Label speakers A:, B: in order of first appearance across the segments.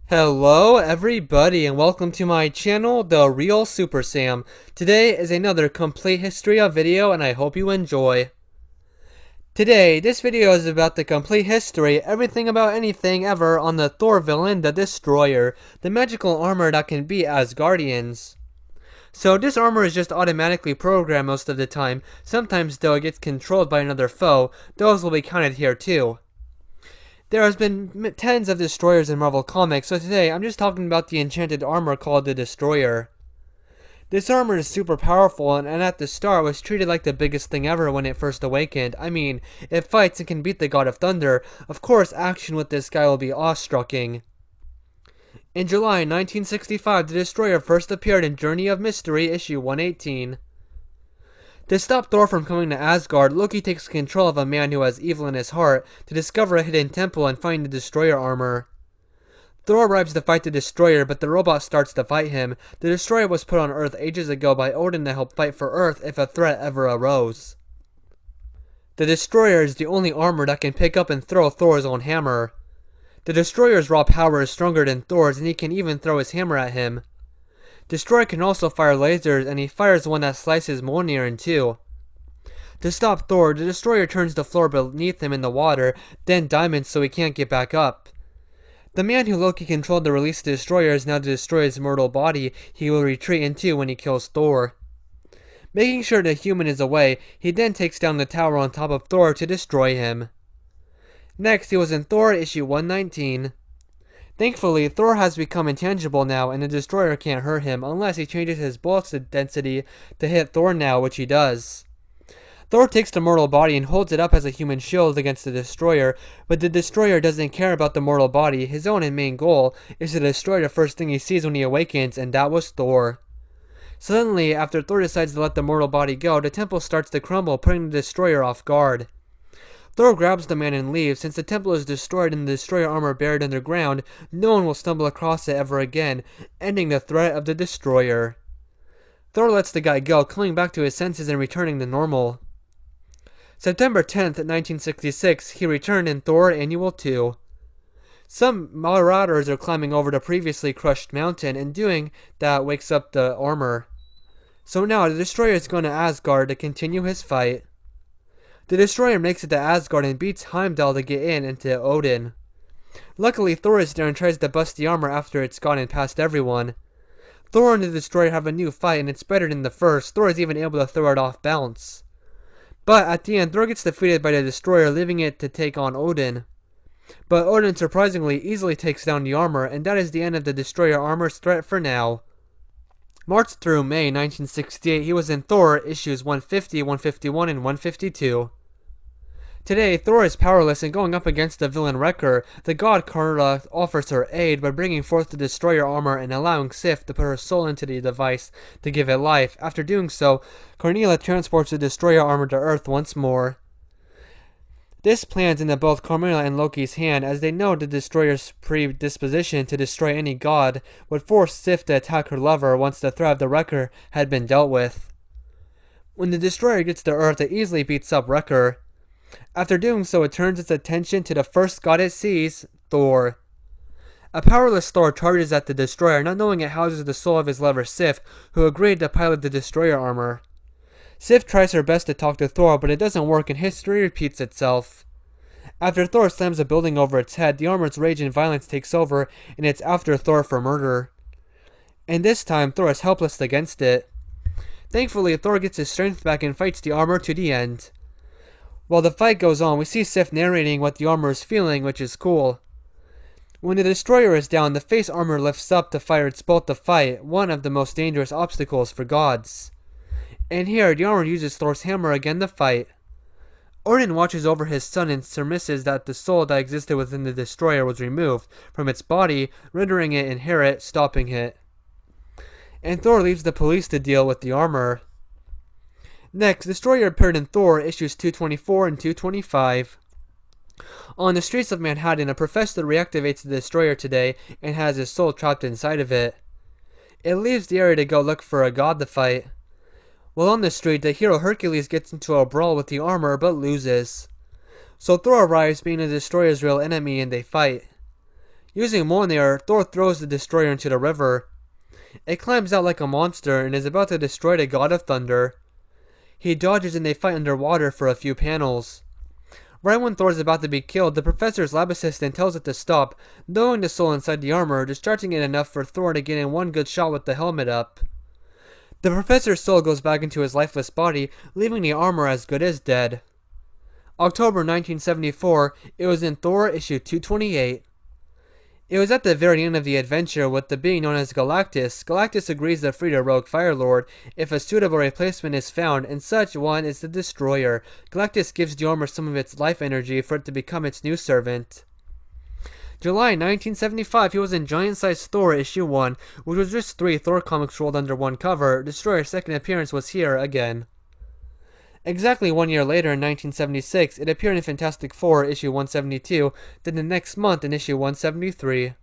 A: Hello everybody and welcome to my channel, The Real Super Sam. Today is another complete history of video and I hope you enjoy. Today, this video is about the complete history, everything about anything ever on the Thor villain, the Destroyer, the magical armor that can beat Asgardians. So this armor is just automatically programmed most of the time. Sometimes though it gets controlled by another foe, those will be counted here too. There has been tens of destroyers in Marvel Comics, so today I'm just talking about the enchanted armor called the Destroyer. This armor is super powerful and at the start was treated like the biggest thing ever when it first awakened. I mean, it fights and can beat the God of Thunder. Of course, action with this guy will be awe-striking. In July 1965, the Destroyer first appeared in Journey of Mystery, issue 118. To stop Thor from coming to Asgard, Loki takes control of a man who has evil in his heart to discover a hidden temple and find the Destroyer armor. Thor arrives to fight the Destroyer, but the robot starts to fight him. The Destroyer was put on Earth ages ago by Odin to help fight for Earth if a threat ever arose. The Destroyer is the only armor that can pick up and throw Thor's own hammer. The Destroyer's raw power is stronger than Thor's and he can even throw his hammer at him. Destroyer can also fire lasers, and he fires one that slices Mjolnir in two. To stop Thor, the Destroyer turns the floor beneath him in the water, then diamonds so he can't get back up. The man who Loki controlled to release the Destroyer is now to destroy his mortal body he will retreat into when he kills Thor. Making sure the human is away, he then takes down the tower on top of Thor to destroy him. Next, he was in Thor issue 119. Thankfully, Thor has become intangible now and the Destroyer can't hurt him unless he changes his bullet density to hit Thor now, which he does. Thor takes the mortal body and holds it up as a human shield against the Destroyer, but the Destroyer doesn't care about the mortal body. His own and main goal is to destroy the first thing he sees when he awakens, and that was Thor. Suddenly, after Thor decides to let the mortal body go, the temple starts to crumble, putting the Destroyer off guard. Thor grabs the man and leaves. Since the temple is destroyed and the Destroyer armor buried underground, no one will stumble across it ever again, ending the threat of the Destroyer. Thor lets the guy go, coming back to his senses and returning to normal. September 10th, 1966, he returned in Thor Annual 2. Some marauders are climbing over the previously crushed mountain, and doing that wakes up the armor. So now the Destroyer is going to Asgard to continue his fight. The Destroyer makes it to Asgard and beats Heimdall to get into Odin. Luckily, Thor is there and tries to bust the armor after it's gotten past everyone. Thor and the Destroyer have a new fight and it's better than the first. Thor is even able to throw it off balance. But at the end, Thor gets defeated by the Destroyer, leaving it to take on Odin. But Odin surprisingly easily takes down the armor, and that is the end of the Destroyer armor's threat for now. March through May 1968, he was in Thor issues 150, 151, and 152. Today, Thor is powerless and going up against the villain Wrecker. The god Karla offers her aid by bringing forth the Destroyer armor and allowing Sif to put her soul into the device to give it life. After doing so, Cornelia transports the Destroyer armor to Earth once more. This plans into both Cornelia and Loki's hand, as they know the Destroyer's predisposition to destroy any god would force Sif to attack her lover once the threat of the Wrecker had been dealt with. When the Destroyer gets to Earth, it easily beats up Wrecker. After doing so, it turns its attention to the first god it sees, Thor. A powerless Thor charges at the Destroyer, not knowing it houses the soul of his lover Sif, who agreed to pilot the Destroyer armor. Sif tries her best to talk to Thor, but it doesn't work and history repeats itself. After Thor slams a building over its head, the armor's rage and violence takes over, and it's after Thor for murder. And this time, Thor is helpless against it. Thankfully, Thor gets his strength back and fights the armor to the end. While the fight goes on, we see Sif narrating what the armor is feeling, which is cool. When the Destroyer is down, the face armor lifts up to fire its bolt to fight, one of the most dangerous obstacles for gods. And here, the armor uses Thor's hammer again to fight. Odin watches over his son and surmises that the soul that existed within the Destroyer was removed from its body, rendering it inherent, stopping it. And Thor leaves the police to deal with the armor. Next, Destroyer appeared in Thor issues 224 and 225. On the streets of Manhattan, a professor reactivates the Destroyer today and has his soul trapped inside of it. It leaves the area to go look for a god to fight. While on the street, the hero Hercules gets into a brawl with the armor but loses. So Thor arrives, being the Destroyer's real enemy, and they fight. Using Mjolnir, Thor throws the destroyer into the river. It climbs out like a monster and is about to destroy the god of thunder. He dodges and they fight underwater for a few panels. Right when Thor is about to be killed, the professor's lab assistant tells it to stop, knowing the soul inside the armor, distracting it enough for Thor to get in one good shot with the helmet up. The professor's soul goes back into his lifeless body, leaving the armor as good as dead. October 1974, it was in Thor issue 228. It was at the very end of the adventure with the being known as Galactus. Galactus agrees to free the rogue Firelord if a suitable replacement is found, and such one is the Destroyer. Galactus gives the armor some of its life energy for it to become its new servant. July 1975, he was in Giant Size Thor issue 1, which was just 3 Thor comics rolled under one cover. Destroyer's second appearance was here again. Exactly 1 year later, in 1976, it appeared in Fantastic Four issue 172, then the next month in issue 173.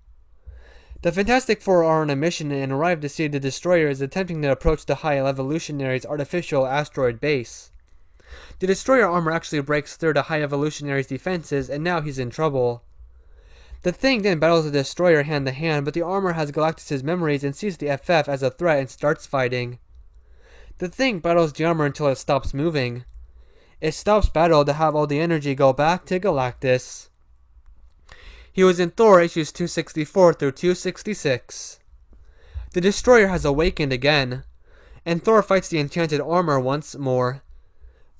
A: The Fantastic Four are on a mission and arrive to see the Destroyer is attempting to approach the High Evolutionary's artificial asteroid base. The Destroyer armor actually breaks through the High Evolutionary's defenses, and now he's in trouble. The Thing then battles the Destroyer hand to hand, but the armor has Galactus' memories and sees the FF as a threat and starts fighting. The Thing battles the armor until it stops moving. It stops battle to have all the energy go back to Galactus. He was in Thor issues 264 through 266. The Destroyer has awakened again, and Thor fights the enchanted armor once more.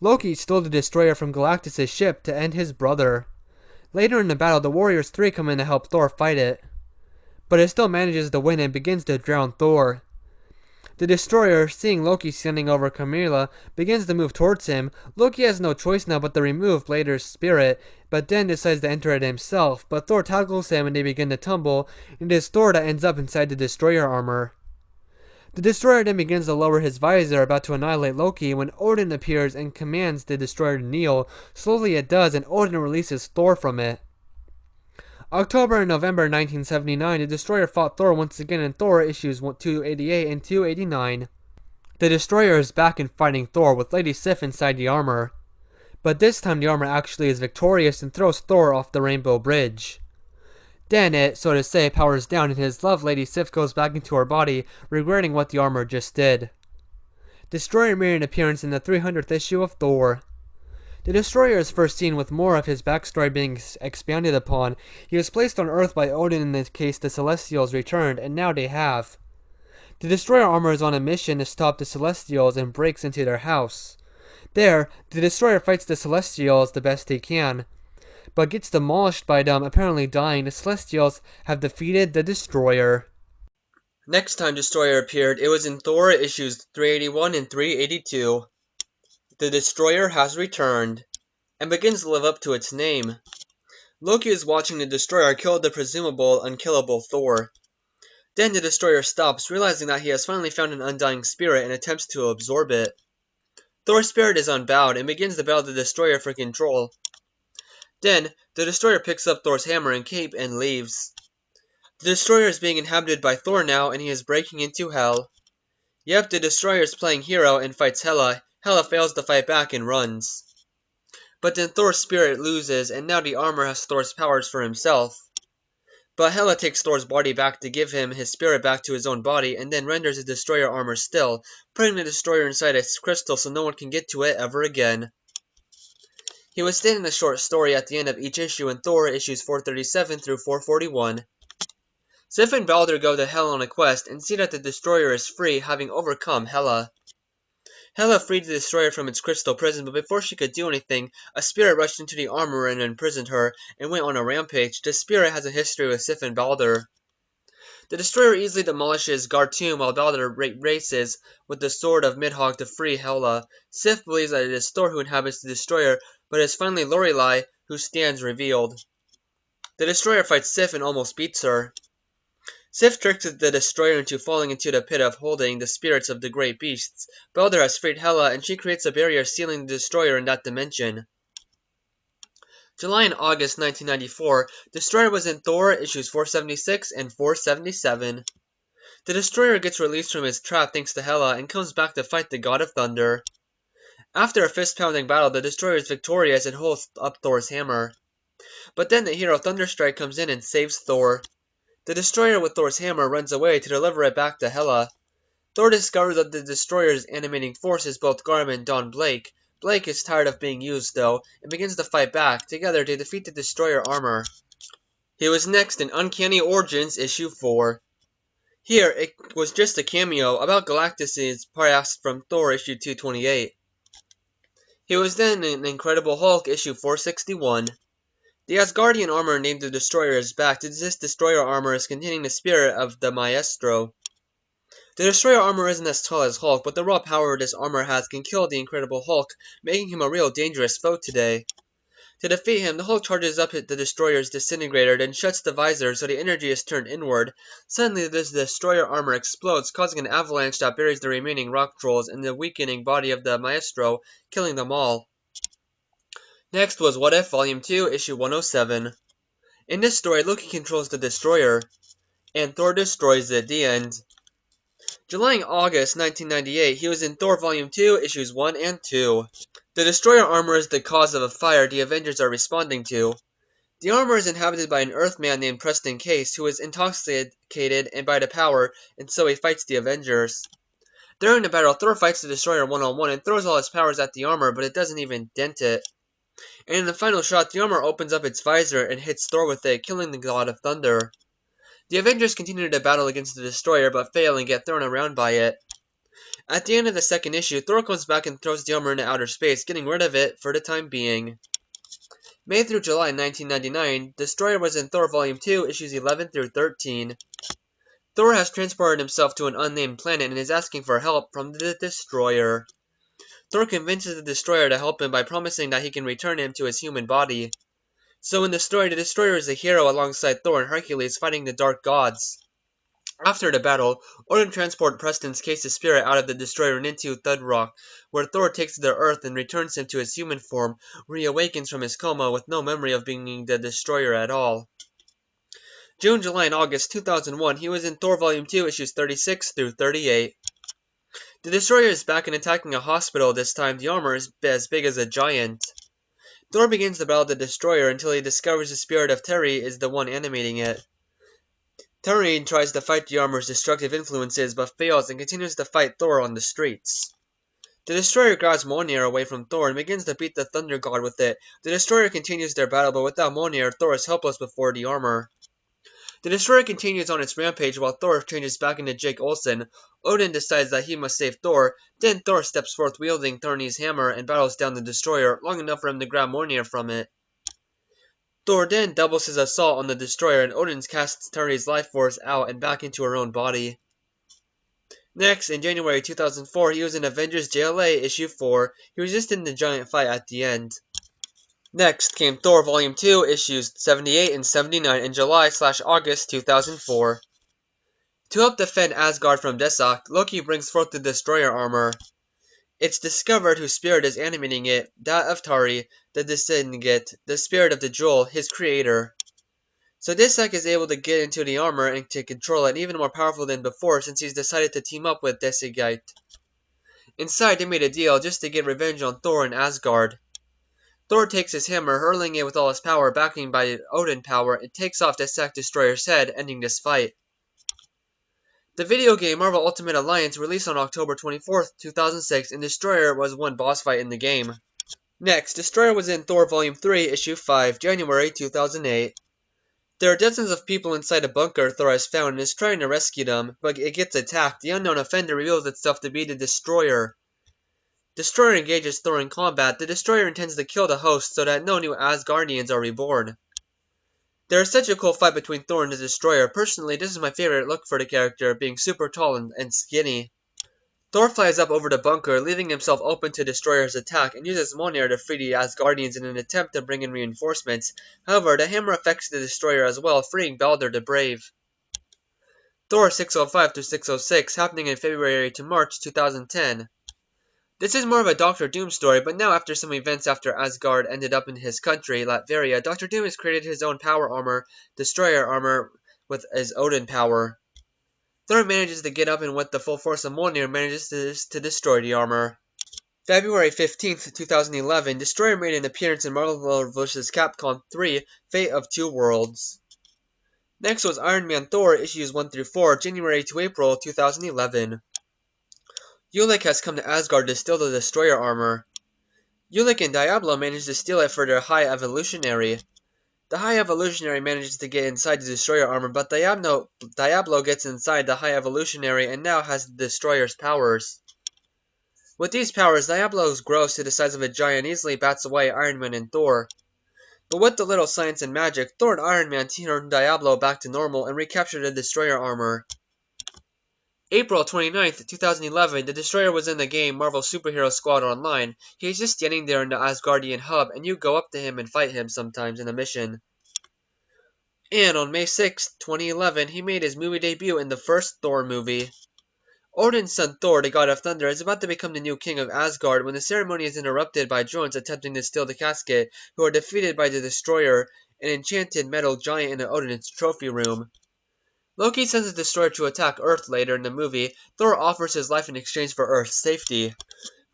A: Loki stole the Destroyer from Galactus' ship to end his brother. Later in the battle, the Warriors 3 come in to help Thor fight it, but it still manages to win and begins to drown Thor. The Destroyer, seeing Loki standing over Camilla, begins to move towards him. Loki has no choice now but to remove Blader's spirit, but then decides to enter it himself. But Thor tackles him and they begin to tumble, and it is Thor that ends up inside the Destroyer armor. The Destroyer then begins to lower his visor, about to annihilate Loki, when Odin appears and commands the Destroyer to kneel. Slowly it does, and Odin releases Thor from it. October and November 1979, the Destroyer fought Thor once again in Thor issues 288 and 289. The Destroyer is back and fighting Thor with Lady Sif inside the armor. But this time the armor actually is victorious and throws Thor off the Rainbow Bridge. Then it, so to say, powers down and his love Lady Sif goes back into her body, regretting what the armor just did. Destroyer made an appearance in the 300th issue of Thor. The Destroyer is first seen with more of his backstory being expanded upon. He was placed on Earth by Odin in the case the Celestials returned, and now they have. The Destroyer armor is on a mission to stop the Celestials and breaks into their house. There, the Destroyer fights the Celestials the best he can, but gets demolished by them, apparently dying. The Celestials have defeated the Destroyer. Next time Destroyer appeared, it was in Thor issues 381 and 382. The Destroyer has returned, and begins to live up to its name. Loki is watching the Destroyer kill the presumable unkillable Thor. Then the Destroyer stops, realizing that he has finally found an undying spirit and attempts to absorb it. Thor's spirit is unbowed and begins to battle the Destroyer for control. Then, the Destroyer picks up Thor's hammer and cape and leaves. The Destroyer is being inhabited by Thor now, and he is breaking into hell. Yep, the Destroyer is playing hero and fights Hela. Hela fails to fight back and runs. But then Thor's spirit loses, and now the armor has Thor's powers for himself. But Hela takes Thor's body back to give him his spirit back to his own body, and then renders the Destroyer armor still, putting the Destroyer inside its crystal so no one can get to it ever again. He was stating a short story at the end of each issue in Thor issues 437 through 441. Sif and Balder go to Hell on a quest and see that the Destroyer is free, having overcome Hela. Hela freed the Destroyer from its crystal prison, but before she could do anything, a spirit rushed into the armor and imprisoned her, and went on a rampage. The spirit has a history with Sif and Balder. The Destroyer easily demolishes Gartoom while Balder races with the sword of Midhogg to free Hela. Sif believes that it is Thor who inhabits the Destroyer, but it is finally Lorelei who stands revealed. The Destroyer fights Sif and almost beats her. Sif tricks the Destroyer into falling into the pit of holding the spirits of the great beasts. Balder has freed Hela, and she creates a barrier sealing the Destroyer in that dimension. July and August 1994, Destroyer was in Thor issues 476 and 477. The Destroyer gets released from his trap thanks to Hela, and comes back to fight the God of Thunder. After a fist-pounding battle, the Destroyer is victorious and holds up Thor's hammer. But then the hero Thunderstrike comes in and saves Thor. The destroyer with Thor's hammer runs away to deliver it back to Hela. Thor discovers that the destroyer's animating force is both Garm and Don Blake. Blake is tired of being used, though, and begins to fight back. Together, they defeat the destroyer armor. He was next in Uncanny Origins issue 4. Here, it was just a cameo about Galactus' past from Thor issue 228. He was then in Incredible Hulk issue 461. The Asgardian armor named the Destroyer is back. This Destroyer armor is containing the spirit of the Maestro. The Destroyer armor isn't as tall as Hulk, but the raw power this armor has can kill the Incredible Hulk, making him a real dangerous foe today. To defeat him, the Hulk charges up the Destroyer's disintegrator, then shuts the visor so the energy is turned inward. Suddenly, this Destroyer armor explodes, causing an avalanche that buries the remaining rock trolls in the weakening body of the Maestro, killing them all. Next was What If Volume 2, issue 107. In this story, Loki controls the Destroyer, and Thor destroys it. The end. July and August 1998, he was in Thor Volume 2, issues 1 and 2. The Destroyer armor is the cause of a fire the Avengers are responding to. The armor is inhabited by an Earthman named Preston Case, who is intoxicated by the power, and so he fights the Avengers. During the battle, Thor fights the Destroyer one-on-one and throws all his powers at the armor, but it doesn't even dent it. And in the final shot, the armor opens up its visor and hits Thor with it, killing the God of Thunder. The Avengers continue to battle against the Destroyer, but fail and get thrown around by it. At the end of the second issue, Thor comes back and throws the armor into outer space, getting rid of it for the time being. May through July 1999, Destroyer was in Thor Volume 2, issues 11 through 13. Thor has transported himself to an unnamed planet and is asking for help from the Destroyer. Thor convinces the Destroyer to help him by promising that he can return him to his human body. So in the story, the Destroyer is a hero alongside Thor and Hercules fighting the Dark Gods. After the battle, Odin transports Preston's Case's spirit out of the Destroyer and into Thudrock, where Thor takes to the earth and returns him to his human form, where he awakens from his coma with no memory of being the Destroyer at all. June, July, and August 2001, he was in Thor Volume 2, issues 36 through 38. The Destroyer is back and attacking a hospital. This time, the armor is as big as a giant. Thor begins to battle the Destroyer until he discovers the spirit of Terry is the one animating it. Terry tries to fight the armor's destructive influences, but fails and continues to fight Thor on the streets. The Destroyer grabs Mjolnir away from Thor and begins to beat the Thunder God with it. The Destroyer continues their battle, but without Mjolnir, Thor is helpless before the armor. The Destroyer continues on its rampage while Thor changes back into Jake Olsen. Odin decides that he must save Thor. Then Thor steps forth wielding Thorny's hammer and battles down the Destroyer, long enough for him to grab Mjolnir from it. Thor then doubles his assault on the Destroyer, and Odin casts Terry's life force out and back into her own body. Next, in January 2004, he was in Avengers JLA issue 4. He was just in the giant fight at the end. Next came Thor Volume 2, issues 78 and 79 in July/August 2004. To help defend Asgard from Desak, Loki brings forth the Destroyer armor. It's discovered whose spirit is animating it, that of Tari, the Disintegrate, the spirit of the Jewel, his creator. So Desak is able to get into the armor and to control it, even more powerful than before since he's decided to team up with Disintegrate. Inside, they made a deal just to get revenge on Thor and Asgard. Thor takes his hammer, hurling it with all his power, backing by Odin power, and takes off Desak Destroyer's head, ending this fight. The video game Marvel Ultimate Alliance released on October 24, 2006, and Destroyer was one boss fight in the game. Next, Destroyer was in Thor Volume 3, Issue 5, January 2008. There are dozens of people inside a bunker Thor has found and is trying to rescue them, but it gets attacked. The unknown offender reveals itself to be the Destroyer. Destroyer engages Thor in combat. The Destroyer intends to kill the host so that no new Asgardians are reborn. There is such a cool fight between Thor and the Destroyer. Personally, this is my favorite look for the character, being super tall and skinny. Thor flies up over the bunker, leaving himself open to Destroyer's attack, and uses Mjolnir to free the Asgardians in an attempt to bring in reinforcements. However, the hammer affects the Destroyer as well, freeing Balder the Brave. Thor 605-606, happening in February to March 2010. This is more of a Doctor Doom story, but now after some events after Asgard ended up in his country, Latveria, Doctor Doom has created his own power armor, Destroyer armor, with his Odin power. Thor manages to get up and with the full force of Mjolnir manages to destroy the armor. February 15th, 2011, Destroyer made an appearance in Marvel vs. Capcom 3, Fate of Two Worlds. Next was Iron Man Thor, issues 1 through 4, January to April 2011. Ulik has come to Asgard to steal the Destroyer armor. Ulik and Diablo manage to steal it for their High Evolutionary. The High Evolutionary manages to get inside the Destroyer armor, but Diablo gets inside the High Evolutionary and now has the Destroyer's powers. With these powers, Diablo grows to the size of a giant and easily bats away Iron Man and Thor. But with the little science and magic, Thor and Iron Man turn Diablo back to normal and recapture the Destroyer armor. April 29th, 2011, the Destroyer was in the game Marvel Superhero Squad Online. He's just standing there in the Asgardian hub, and you go up to him and fight him sometimes in a mission. And on May 6th, 2011, he made his movie debut in the first Thor movie. Odin's son Thor, the god of thunder, is about to become the new king of Asgard when the ceremony is interrupted by drones attempting to steal the casket, who are defeated by the Destroyer, an enchanted metal giant in Odin's trophy room. Loki sends the Destroyer to attack Earth later in the movie. Thor offers his life in exchange for Earth's safety.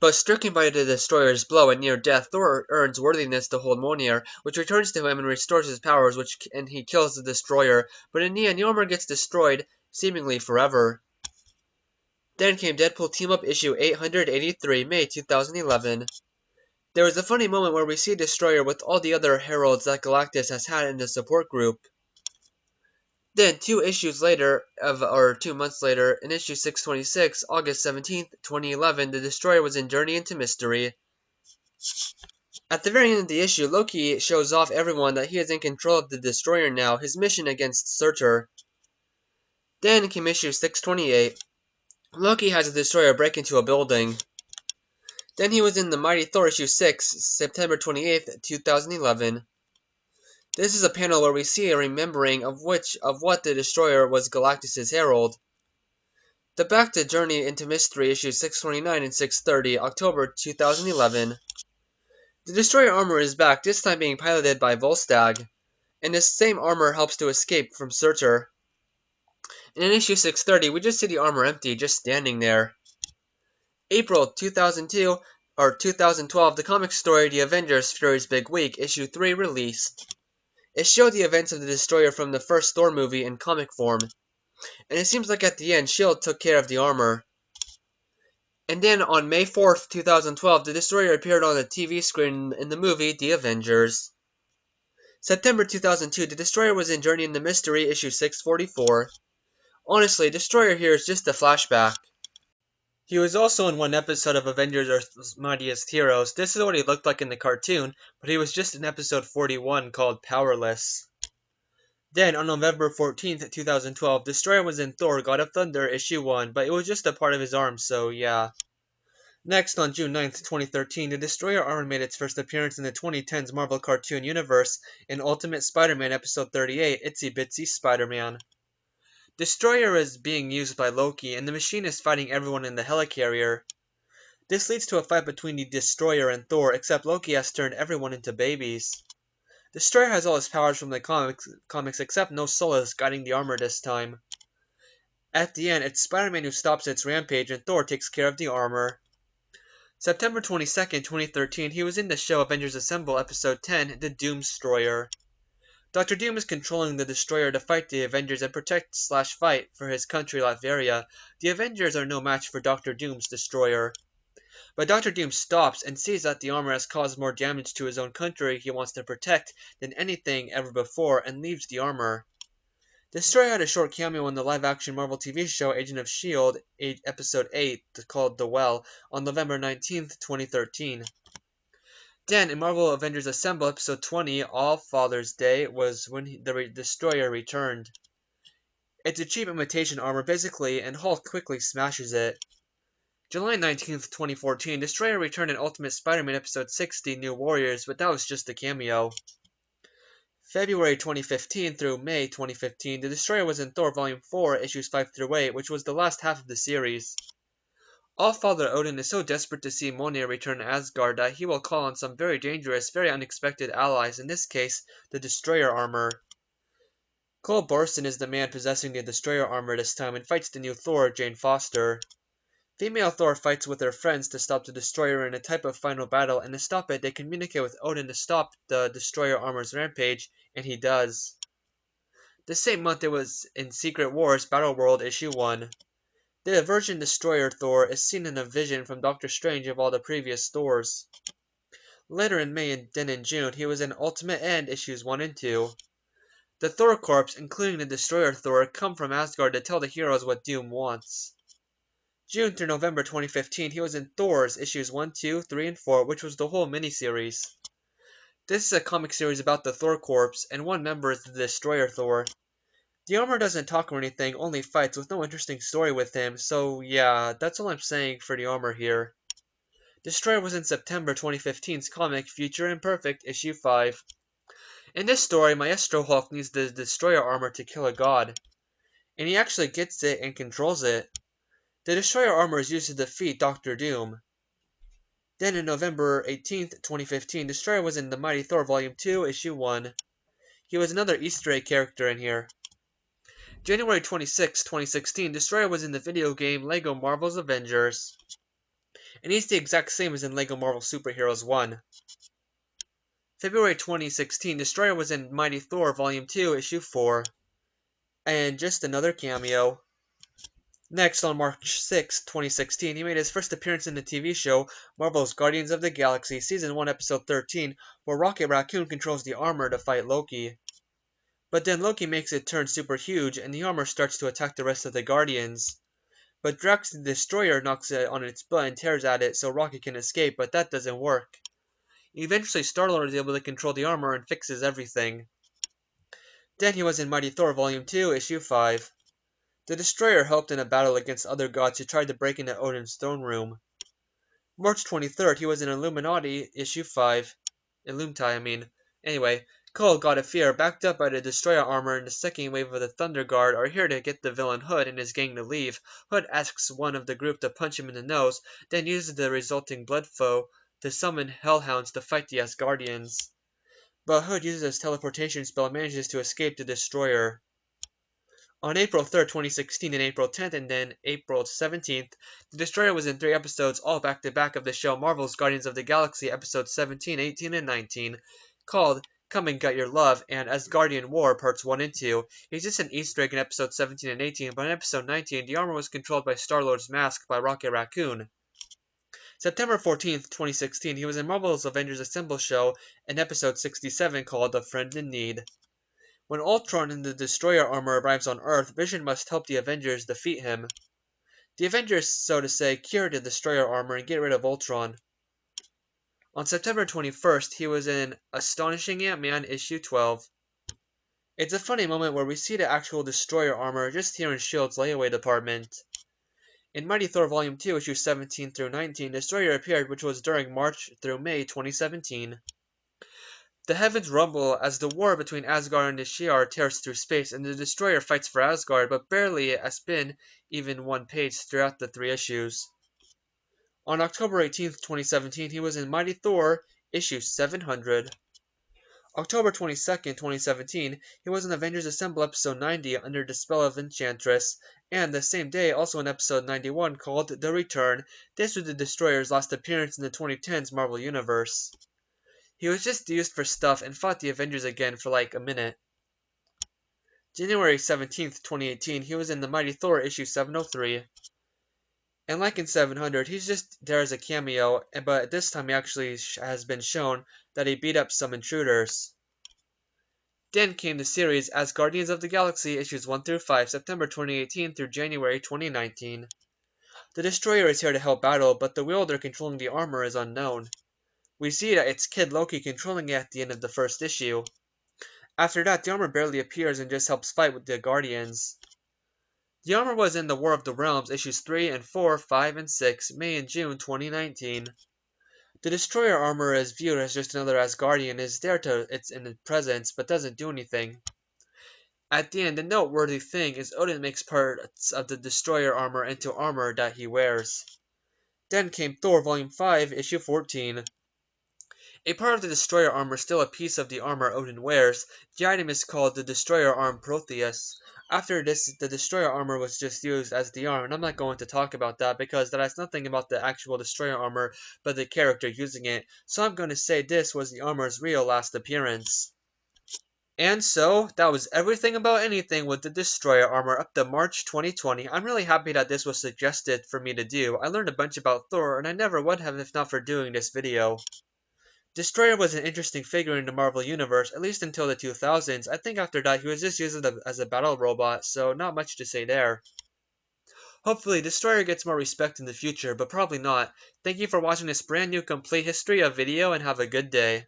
A: But stricken by the Destroyer's blow and near death, Thor earns worthiness to hold Mjolnir, which returns to him and restores his powers, and he kills the Destroyer. But in the end, the armor gets destroyed, seemingly forever. Then came Deadpool Team Up issue 883, May 2011. There was a funny moment where we see Destroyer with all the other heralds that Galactus has had in the support group. Then, 2 issues later, or 2 months later, in issue 626, August 17th, 2011, the Destroyer was in Journey into Mystery. At the very end of the issue, Loki shows off everyone that he is in control of the Destroyer now, his mission against Surtur. Then came issue 628. Loki has a Destroyer break into a building. Then he was in the Mighty Thor issue 6, September 28th, 2011. This is a panel where we see a remembering of what the Destroyer was Galactus' herald. The Back to Journey into Mystery issue 629 and 630, October 2011. The Destroyer armor is back, this time being piloted by Volstagg, and this same armor helps to escape from Surtur. And in issue 630, we just see the armor empty, just standing there. April 2012, the comic story The Avengers Fury's Big Week, issue 3 released. It showed the events of the Destroyer from the first Thor movie in comic form. And it seems like at the end, S.H.I.E.L.D. took care of the armor. And then on May 4th, 2012, the Destroyer appeared on the TV screen in the movie The Avengers. September 2002, the Destroyer was in Journey into Mystery, issue 644. Honestly, Destroyer here is just a flashback. He was also in one episode of Avengers Earth's Mightiest Heroes. This is what he looked like in the cartoon, but he was just in episode 41 called Powerless. Then, on November 14th, 2012, Destroyer was in Thor, God of Thunder, issue 1, but it was just a part of his arm, so yeah. Next, on June 9th, 2013, the Destroyer armor made its first appearance in the 2010s Marvel cartoon universe in Ultimate Spider-Man episode 38, Itsy Bitsy Spider-Man. Destroyer is being used by Loki, and the machine is fighting everyone in the helicarrier. This leads to a fight between the Destroyer and Thor, except Loki has turned everyone into babies. Destroyer has all his powers from the comics except no Solace guiding the armor this time. At the end, it's Spider-Man who stops its rampage, and Thor takes care of the armor. September 22nd, 2013, he was in the show Avengers Assemble episode 10, The Doomstroyer. Dr. Doom is controlling the Destroyer to fight the Avengers and protect/fight for his country Latveria. The Avengers are no match for Dr. Doom's Destroyer. But Dr. Doom stops and sees that the armor has caused more damage to his own country he wants to protect than anything ever before and leaves the armor. Destroyer had a short cameo in the live-action Marvel TV show Agent of S.H.I.E.L.D. episode 8 called The Well on November 19th, 2013. Then, in Marvel Avengers Assemble episode 20, All Father's Day, was when the Destroyer returned. It's a cheap imitation armor, basically, and Hulk quickly smashes it. July 19th, 2014, Destroyer returned in Ultimate Spider-Man episode 60, New Warriors, but that was just a cameo. February 2015 through May 2015, the Destroyer was in Thor Volume 4, issues 5 through 8, which was the last half of the series. All-Father Odin is so desperate to see Mjolnir return to Asgard that he will call on some very dangerous, very unexpected allies, in this case, the Destroyer armor. Cole Borson is the man possessing the Destroyer armor this time and fights the new Thor, Jane Foster. Female Thor fights with her friends to stop the Destroyer in a type of final battle, and to stop it, they communicate with Odin to stop the Destroyer armor's rampage, and he does. The same month it was in Secret Wars Battle World issue 1. The Aversion Destroyer Thor is seen in a vision from Doctor Strange of all the previous Thors. Later in May and then in June, he was in Ultimate End issues 1 and 2. The Thor Corps, including the Destroyer Thor, come from Asgard to tell the heroes what Doom wants. June through November 2015, he was in Thor's issues 1, 2, 3, and 4, which was the whole miniseries. This is a comic series about the Thor Corps, and one member is the Destroyer Thor. The armor doesn't talk or anything, only fights, with no interesting story with him, so yeah, that's all I'm saying for the armor here. Destroyer was in September 2015's comic Future Imperfect issue 5. In this story, Maestro Hulk needs the Destroyer armor to kill a god, and he actually gets it and controls it. The Destroyer armor is used to defeat Doctor Doom. Then in November 18th, 2015, Destroyer was in The Mighty Thor Volume 2, issue 1. He was another Easter egg character in here. January 26, 2016, Destroyer was in the video game LEGO Marvel's Avengers. And he's the exact same as in LEGO Marvel Superheroes 1. February 2016, Destroyer was in Mighty Thor Volume 2, issue 4. And just another cameo. Next, on March 6, 2016, he made his first appearance in the TV show Marvel's Guardians of the Galaxy Season 1, Episode 13, where Rocket Raccoon controls the armor to fight Loki. But then Loki makes it turn super huge, and the armor starts to attack the rest of the Guardians. But Drax the Destroyer knocks it on its butt and tears at it so Rocket can escape, but that doesn't work. Eventually, Star-Lord is able to control the armor and fixes everything. Then he was in Mighty Thor Volume 2, issue 5. The Destroyer helped in a battle against other gods who tried to break into Odin's throne room. March 23rd, he was in Illuminati, issue 5. Illumtai, Anyway, Cole, God of Fear, backed up by the Destroyer armor and the second wave of the Thunder Guard, are here to get the villain Hood and his gang to leave. Hood asks one of the group to punch him in the nose, then uses the resulting blood flow to summon Hellhounds to fight the Asgardians. But Hood uses his teleportation spell and manages to escape the Destroyer. On April 3rd, 2016, and April 10th, and then April 17th, the Destroyer was in 3 episodes, all back-to-back of the show Marvel's Guardians of the Galaxy, episodes 17, 18, and 19, called Come and Get Your Love, and Asgardian War, parts 1 and 2. He's just an Easter egg in episodes 17 and 18, but in episode 19, the armor was controlled by Star-Lord's mask by Rocket Raccoon. September 14th, 2016, he was in Marvel's Avengers Assemble show in episode 67 called A Friend in Need. When Ultron and the Destroyer armor arrives on Earth, Vision must help the Avengers defeat him. The Avengers, so to say, cure the Destroyer armor and get rid of Ultron. On September 21st, he was in Astonishing Ant-Man issue 12. It's a funny moment where we see the actual Destroyer armor just here in S.H.I.E.L.D.'s layaway department. In Mighty Thor Volume 2, issue 17 through 19, Destroyer appeared, which was during March through May 2017. The heavens rumble as the war between Asgard and the Shi'ar tears through space, and the Destroyer fights for Asgard, but barely has been even one page throughout the 3 issues. On October 18th, 2017, he was in Mighty Thor, issue 700. October 22nd, 2017, he was in Avengers Assemble episode 90 under the spell of Enchantress, and the same day also in episode 91 called The Return. This was the Destroyer's last appearance in the 2010s Marvel Universe. He was just used for stuff and fought the Avengers again for like a minute. January 17th, 2018, he was in the Mighty Thor issue 703. And like in 700, he's just there as a cameo, but this time he actually has been shown that he beat up some intruders. Then came the series Asgardians of the Galaxy issues 1 through 5, September 2018 through January 2019. The Destroyer is here to help battle, but the wielder controlling the armor is unknown. We see that it's Kid Loki controlling it at the end of the first issue. After that, the armor barely appears and just helps fight with the Guardians. The armor was in the War of the Realms, issues 3 and 4, 5 and 6, May and June 2019. The Destroyer armor is viewed as just another Asgardian, is there to its in its presence, but doesn't do anything. At the end, the noteworthy thing is Odin makes parts of the Destroyer armor into armor that he wears. Then came Thor Volume 5, issue 14. A part of the Destroyer armor is still a piece of the armor Odin wears. The item is called the Destroyer Arm Protheus. After this, the Destroyer armor was just used as the arm, and I'm not going to talk about that because that has nothing about the actual Destroyer armor, but the character using it. So I'm going to say this was the armor's real last appearance. And so, that was everything about anything with the Destroyer armor up to March 2020. I'm really happy that this was suggested for me to do. I learned a bunch about Thor, and I never would have if not for doing this video. Destroyer was an interesting figure in the Marvel Universe, at least until the 2000s. I think after that he was just used as a battle robot, so not much to say there. Hopefully, Destroyer gets more respect in the future, but probably not. Thank you for watching this brand new complete history of video, and have a good day.